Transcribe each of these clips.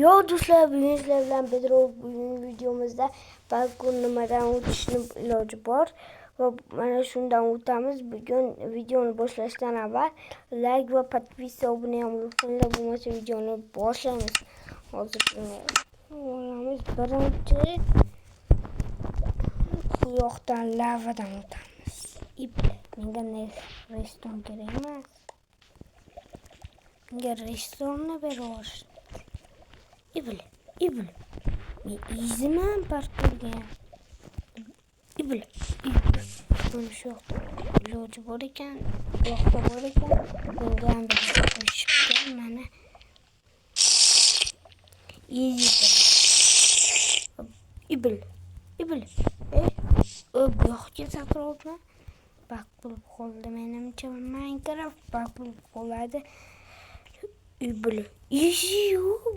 Yo do'stlar, bugun sizlar bilan Bedrock bugungi videomizda balkon nimadan o'tishni iloji bor va mana shundan o'tamiz. Bugun videoni boshlashdan avval like va podpisa obunayam qilinglar, bo'lmasa videoni boshlaymiz. Hozir olamiz. Birinchi bu yoqdan lavadan o'tamiz. Menga restoran kerak emas. Menga restoronni berish. İbli. Men iziman parkurga. İbli. Mana shu yoqda iloji bor ekan, bu yoqda bor ekan. Menga ham qo'shibdi mana. İbli. Bu yoqqa sakrobmi? Bak bo'lib qoldi menimcha. Minecraft bak bo'lib qoladi. İbli.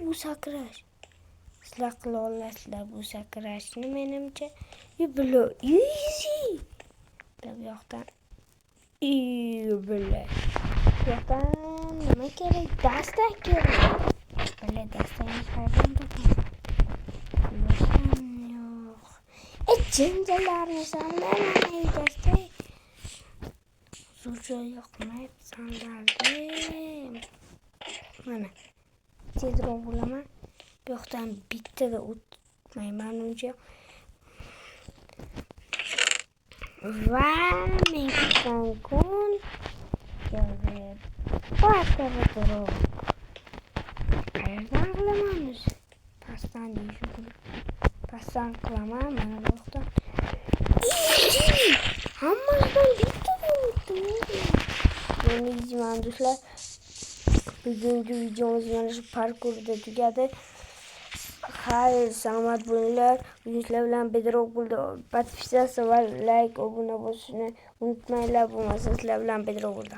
Bu sakrash. Sizlar qila olasizlar bu sakrashni menimcha. İbli. Bu yoqdan. İbli. Bu yoqdan nima kerak? Dastak kerak. Bile dastakni qayerdan topaman? Yo'q. Jinjalarni sandalni dastak. Zo'r yoqmaydi sandalni. Mana tezroq bo'laman. Bu yoqdan bittada o'tmayman uncha. Va men kutgan kun keldi. Bedrock. Qayerdan qilaman o'zi? Pastdan deyishim. Pastdan qilaman mana bu yoqdan. Hammasidan bittada o'tdim. Meni izman do'stlar. Bugungi videomiz mana shu parkurda tugadi. Xayr, salomat bo'linglar. Bugun sizlar bilan Bedrock bo'ldi. Podpisasi va like, obuna bo'lishni unutmanglar. Bo'lmasa sizlar bilan Bedrock bo'ldi.